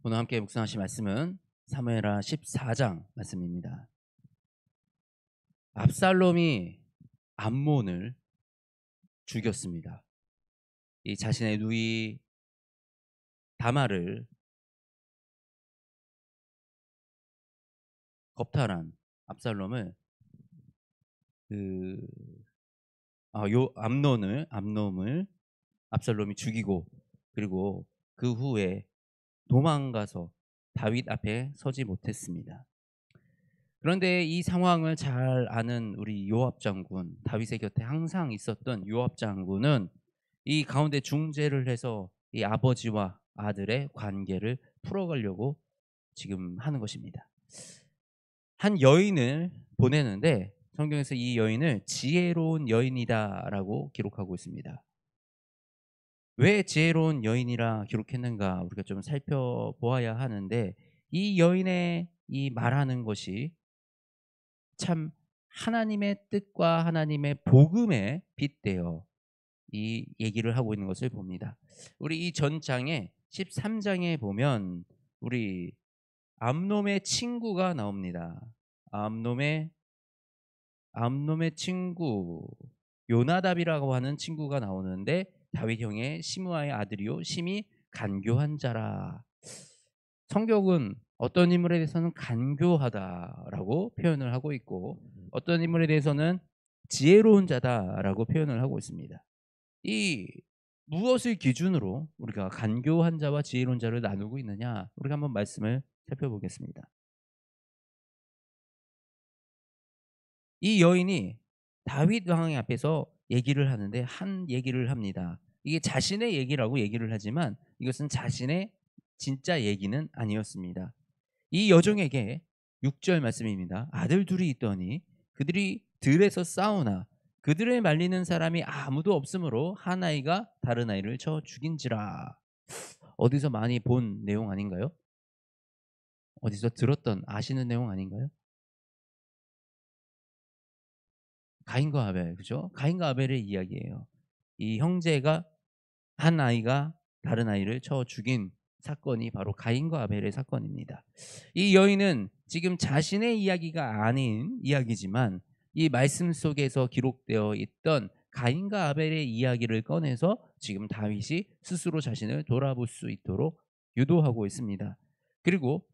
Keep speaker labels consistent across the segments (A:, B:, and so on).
A: 오늘 함께 묵상하실 말씀은 사무엘하 14장 말씀입니다. 압살롬이 암몬을 죽였습니다. 이 자신의 누이 다말을 겁탈한 압살롬을 그 암놈을 압살롬이 죽이고, 그리고 그 후에 도망가서 다윗 앞에 서지 못했습니다. 그런데 이 상황을 잘 아는 우리 요압 장군, 다윗의 곁에 항상 있었던 요압 장군은 이 가운데 중재를 해서 이 아버지와 아들의 관계를 풀어가려고 지금 하는 것입니다. 한 여인을 보내는데 성경에서 이 여인을 지혜로운 여인이다라고 기록하고 있습니다. 왜 지혜로운 여인이라 기록했는가 우리가 좀 살펴보아야 하는데, 이 여인의 이 말하는 것이 참 하나님의 뜻과 하나님의 복음에 빗대어 이 얘기를 하고 있는 것을 봅니다. 우리 이 전장에 13장에 보면 우리 암놈의 친구가 나옵니다. 암놈의 친구 요나답이라고 하는 친구가 나오는데, 다윗 형의 시므아의 아들이요 심히 간교한 자라. 성경은 어떤 인물에 대해서는 간교하다라고 표현을 하고 있고, 어떤 인물에 대해서는 지혜로운 자다라고 표현을 하고 있습니다. 이 무엇을 기준으로 우리가 간교한 자와 지혜로운 자를 나누고 있느냐, 우리가 한번 말씀을 살펴보겠습니다. 이 여인이 다윗 왕의 앞에서 얘기를 하는데 한 얘기를 합니다. 이게 자신의 얘기라고 얘기를 하지만 이것은 자신의 진짜 얘기는 아니었습니다. 이 여종에게 6절 말씀입니다. 아들 둘이 있더니 그들이 들에서 싸우나 그들을 말리는 사람이 아무도 없으므로 한 아이가 다른 아이를 쳐 죽인지라. 어디서 많이 본 내용 아닌가요? 어디서 들었던 아시는 내용 아닌가요? 가인과 아벨, 그죠? 가인과 아벨의 이야기예요. 이 형제가 한 아이가 다른 아이를 쳐 죽인 사건이 바로 가인과 아벨의 사건입니다. 이 여인은 지금 자신의 이야기가 아닌 이야기지만 이 말씀 속에서 기록되어 있던 가인과 아벨의 이야기를 꺼내서 지금 다윗이 스스로 자신을 돌아볼 수 있도록 유도하고 있습니다. 그리고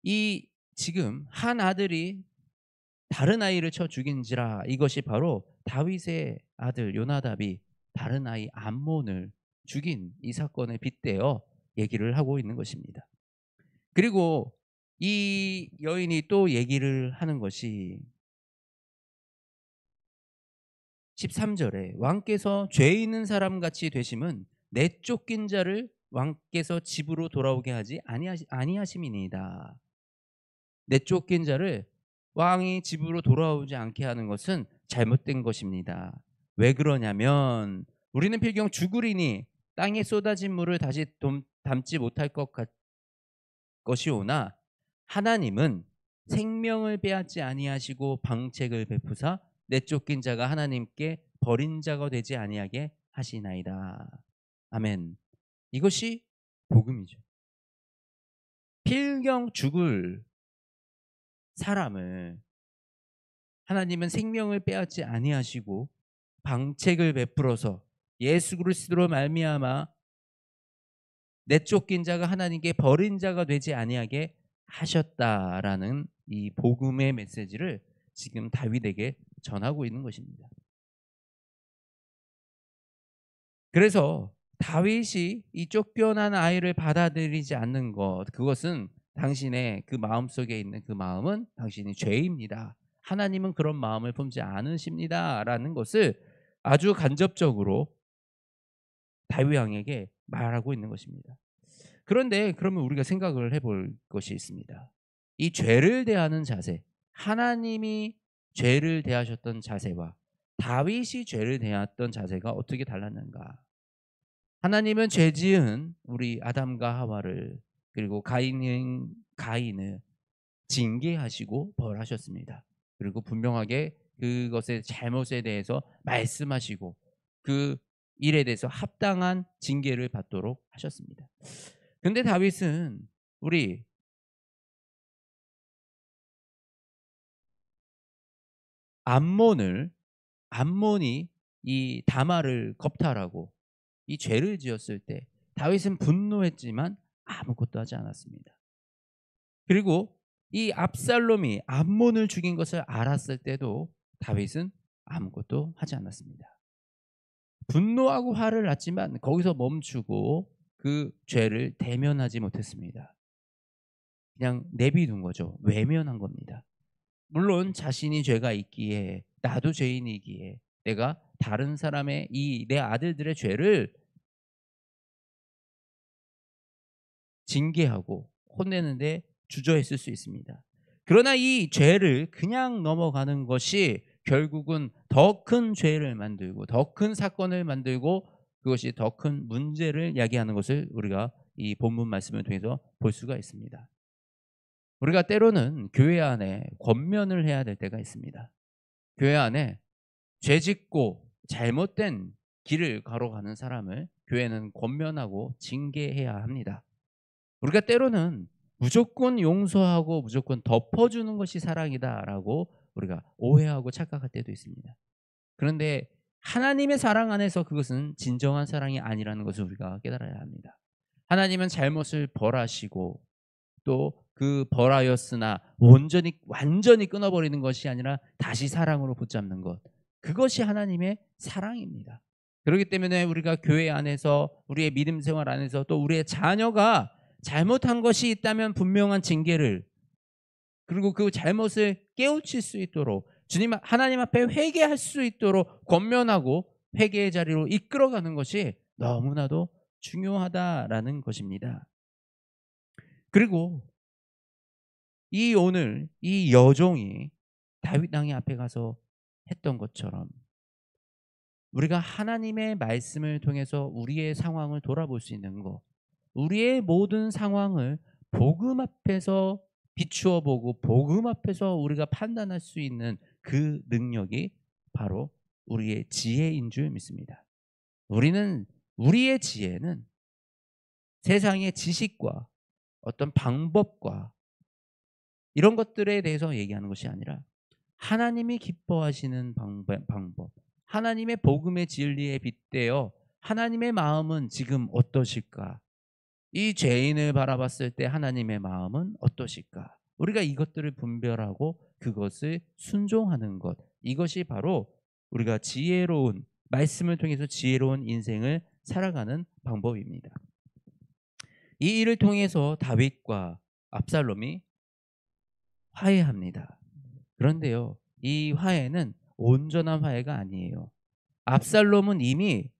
A: 이 지금 한 아들이 다른 아이를 쳐 죽인지라, 이것이 바로 다윗의 아들 요나답이 다른 아이 암몬을 죽인 이 사건에 빗대어 얘기를 하고 있는 것입니다. 그리고 이 여인이 또 얘기를 하는 것이 13절에 왕께서 죄 있는 사람 같이 되심은 내쫓긴 자를 왕께서 집으로 돌아오게 하지 아니하심이니이다. 내쫓긴 자를 왕이 집으로 돌아오지 않게 하는 것은 잘못된 것입니다. 왜 그러냐면 우리는 필경 죽으리니 땅에 쏟아진 물을 다시 담지 못할 것이오나 하나님은 생명을 빼앗지 아니하시고 방책을 베푸사 내쫓긴 자가 하나님께 버린 자가 되지 아니하게 하시나이다. 아멘. 이것이 복음이죠. 필경 죽을 사람을 하나님은 생명을 빼앗지 아니하시고 방책을 베풀어서 예수 그리스도로 말미암아 내쫓긴 자가 하나님께 버린 자가 되지 아니하게 하셨다라는 이 복음의 메시지를 지금 다윗에게 전하고 있는 것입니다. 그래서 다윗이 이 쫓겨난 아이를 받아들이지 않는 것, 그것은 당신의 그 마음속에 있는 그 마음은 당신이 죄입니다. 하나님은 그런 마음을 품지 않으십니다라는 것을 아주 간접적으로 다윗 왕에게 말하고 있는 것입니다. 그런데 그러면 우리가 생각을 해볼 것이 있습니다. 이 죄를 대하는 자세, 하나님이 죄를 대하셨던 자세와 다윗이 죄를 대했던 자세가 어떻게 달랐는가? 하나님은 죄 지은 우리 아담과 하와를, 그리고 가인을 징계하시고 벌하셨습니다. 그리고 분명하게 그것의 잘못에 대해서 말씀하시고 그 일에 대해서 합당한 징계를 받도록 하셨습니다. 근데 다윗은 우리 암몬을 암몬이 이 다말을 겁탈하고 이 죄를 지었을 때 다윗은 분노했지만 아무것도 하지 않았습니다. 그리고 이 압살롬이 암몬을 죽인 것을 알았을 때도 다윗은 아무것도 하지 않았습니다. 분노하고 화를 났지만 거기서 멈추고 그 죄를 대면하지 못했습니다. 그냥 내비둔 거죠. 외면한 겁니다. 물론 자신이 죄가 있기에 나도 죄인이기에 내가 다른 사람의 이 내 아들들의 죄를 징계하고 혼내는데 주저했을 수 있습니다. 그러나 이 죄를 그냥 넘어가는 것이 결국은 더 큰 죄를 만들고 더 큰 사건을 만들고 그것이 더 큰 문제를 야기하는 것을 우리가 이 본문 말씀을 통해서 볼 수가 있습니다. 우리가 때로는 교회 안에 권면을 해야 될 때가 있습니다. 교회 안에 죄짓고 잘못된 길을 걸어가는 사람을 교회는 권면하고 징계해야 합니다. 우리가 때로는 무조건 용서하고 무조건 덮어주는 것이 사랑이다라고 우리가 오해하고 착각할 때도 있습니다. 그런데 하나님의 사랑 안에서 그것은 진정한 사랑이 아니라는 것을 우리가 깨달아야 합니다. 하나님은 잘못을 벌하시고 또 그 벌하였으나 완전히 끊어버리는 것이 아니라 다시 사랑으로 붙잡는 것, 그것이 하나님의 사랑입니다. 그렇기 때문에 우리가 교회 안에서 우리의 믿음 생활 안에서 또 우리의 자녀가 잘못한 것이 있다면 분명한 징계를, 그리고 그 잘못을 깨우칠 수 있도록 주님 하나님 앞에 회개할 수 있도록 권면하고 회개의 자리로 이끌어가는 것이 너무나도 중요하다라는 것입니다. 그리고 오늘 이 여종이 다윗 왕의 앞에 가서 했던 것처럼 우리가 하나님의 말씀을 통해서 우리의 상황을 돌아볼 수 있는 것, 우리의 모든 상황을 복음 앞에서 비추어 보고 복음 앞에서 우리가 판단할 수 있는 그 능력이 바로 우리의 지혜인 줄 믿습니다. 우리의 지혜는 세상의 지식과 어떤 방법과 이런 것들에 대해서 얘기하는 것이 아니라 하나님이 기뻐하시는 방법, 하나님의 복음의 진리에 빗대어 하나님의 마음은 지금 어떠실까? 이 죄인을 바라봤을 때 하나님의 마음은 어떠실까? 우리가 이것들을 분별하고 그것을 순종하는 것, 이것이 바로 우리가 지혜로운 말씀을 통해서 지혜로운 인생을 살아가는 방법입니다. 이 일을 통해서 다윗과 압살롬이 화해합니다. 그런데요, 이 화해는 온전한 화해가 아니에요. 압살롬은 이미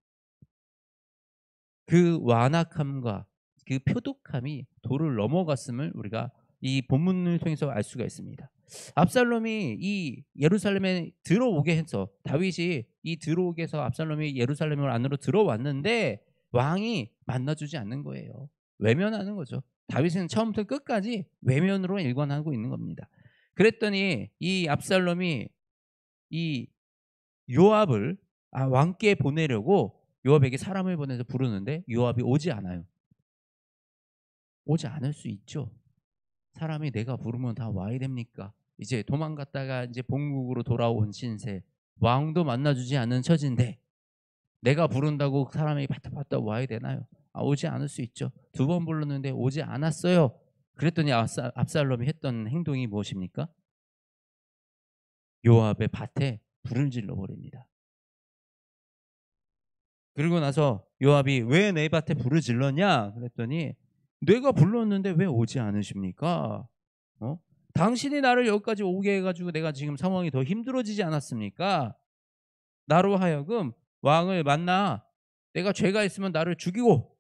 A: 그 완악함과 그 표독함이 도를 넘어갔음을 우리가 이 본문을 통해서 알 수가 있습니다. 압살롬이 이 예루살렘에 들어오게 해서 다윗이 이 들어오게 해서 압살롬이 예루살렘 안으로 들어왔는데 왕이 만나주지 않는 거예요. 외면하는 거죠. 다윗은 처음부터 끝까지 외면으로 일관하고 있는 겁니다. 그랬더니 이 압살롬이 이 요압을 왕께 보내려고 요압에게 사람을 보내서 부르는데 요압이 오지 않아요. 오지 않을 수 있죠. 사람이 내가 부르면 다 와야 됩니까? 이제 도망갔다가 이제 본국으로 돌아온 신세, 왕도 만나주지 않는 처지인데 내가 부른다고 사람이 바타바타 와야 되나요? 오지 않을 수 있죠. 2번 불렀는데 오지 않았어요. 그랬더니 압살롬이 했던 행동이 무엇입니까? 요압의 밭에 불을 질러 버립니다. 그리고 나서 요압이 왜 내 밭에 불을 질렀냐? 그랬더니 내가 불렀는데 왜 오지 않으십니까? 당신이 나를 여기까지 오게 해가지고 내가 지금 상황이 더 힘들어지지 않았습니까? 나로 하여금 왕을 만나 내가 죄가 있으면 나를 죽이고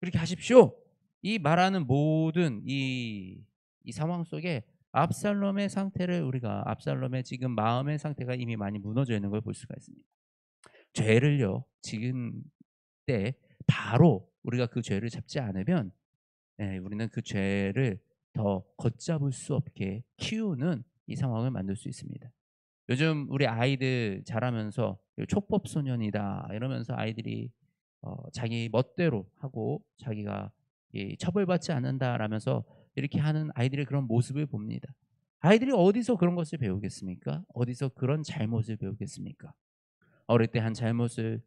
A: 그렇게 하십시오. 이 말하는 모든 이 상황 속에 압살롬의 상태를 우리가 압살롬의 지금 마음의 상태가 이미 많이 무너져 있는 걸 볼 수가 있습니다. 죄를요 지금 때 바로 우리가 그 죄를 잡지 않으면 우리는 그 죄를 더 걷잡을 수 없게 키우는 이 상황을 만들 수 있습니다. 요즘 우리 아이들 자라면서 촉법 소년이다 이러면서 아이들이 자기 멋대로 하고 자기가 처벌받지 않는다라면서 이렇게 하는 아이들의 그런 모습을 봅니다. 아이들이 어디서 그런 것을 배우겠습니까? 어디서 그런 잘못을 배우겠습니까? 어릴 때 한 잘못을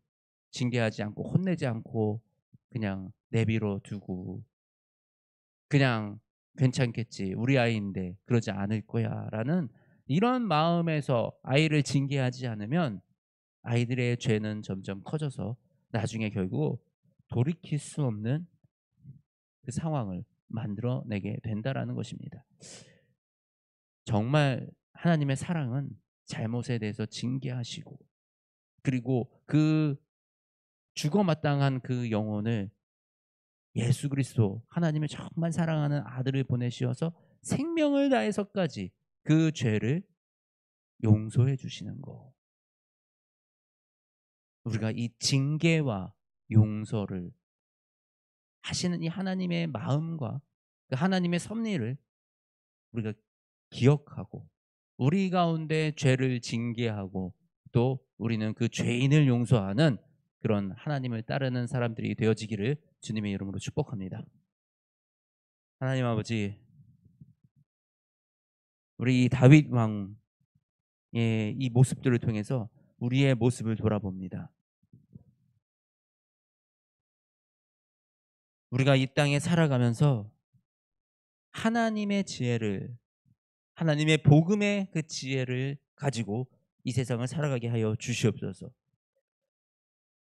A: 징계하지 않고 혼내지 않고 그냥 내버려 두고 그냥 '괜찮겠지. 우리 아이인데 그러지 않을 거야.'라는 이런 마음에서 아이를 징계하지 않으면 아이들의 죄는 점점 커져서 나중에 결국 돌이킬 수 없는 그 상황을 만들어내게 된다라는 것입니다. 정말 하나님의 사랑은 잘못에 대해서 징계하시고 그리고 그 죽어 마땅한 그 영혼을 예수 그리스도 하나님의 정말 사랑하는 아들을 보내시어서 생명을 다해서까지 그 죄를 용서해 주시는 거. 우리가 이 징계와 용서를 하시는 이 하나님의 마음과 그 하나님의 섭리를 우리가 기억하고 우리 가운데 죄를 징계하고 또 우리는 그 죄인을 용서하는 그런 하나님을 따르는 사람들이 되어지기를 주님의 이름으로 축복합니다. 하나님 아버지, 우리 이 다윗 왕의 이 모습들을 통해서 우리의 모습을 돌아봅니다. 우리가 이 땅에 살아가면서 하나님의 지혜를, 하나님의 복음의 그 지혜를 가지고 이 세상을 살아가게 하여 주시옵소서.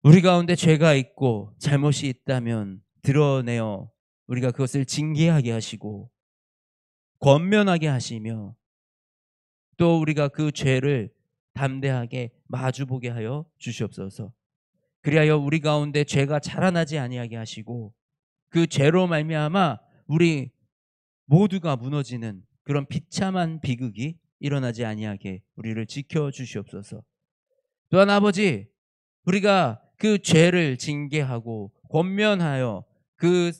A: 우리 가운데 죄가 있고 잘못이 있다면 드러내어 우리가 그것을 징계하게 하시고 권면하게 하시며 또 우리가 그 죄를 담대하게 마주보게 하여 주시옵소서. 그리하여 우리 가운데 죄가 자라나지 아니하게 하시고 그 죄로 말미암아 우리 모두가 무너지는 그런 비참한 비극이 일어나지 아니하게 우리를 지켜 주시옵소서. 또한 아버지, 우리가 그 죄를 징계하고 권면하여 그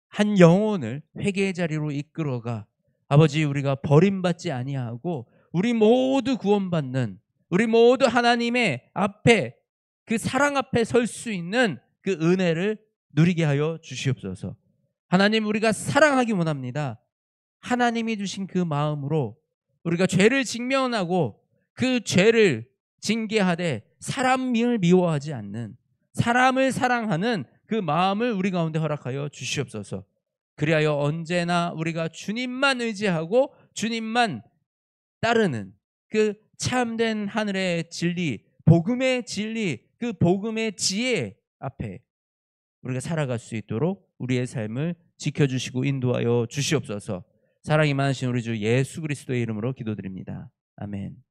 A: 한 영혼을 회개의 자리로 이끌어가 아버지 우리가 버림받지 아니하고 우리 모두 구원받는, 우리 모두 하나님의 앞에 그 사랑 앞에 설 수 있는 그 은혜를 누리게 하여 주시옵소서. 하나님, 우리가 사랑하기 원합니다. 하나님이 주신 그 마음으로 우리가 죄를 직면하고 그 죄를 징계하되 사람을 미워하지 않는, 사람을 사랑하는 그 마음을 우리 가운데 허락하여 주시옵소서. 그리하여 언제나 우리가 주님만 의지하고 주님만 따르는 그 참된 하늘의 진리, 복음의 진리, 그 복음의 지혜 앞에 우리가 살아갈 수 있도록 우리의 삶을 지켜주시고 인도하여 주시옵소서. 사랑이 많으신 우리 주 예수 그리스도의 이름으로 기도드립니다. 아멘.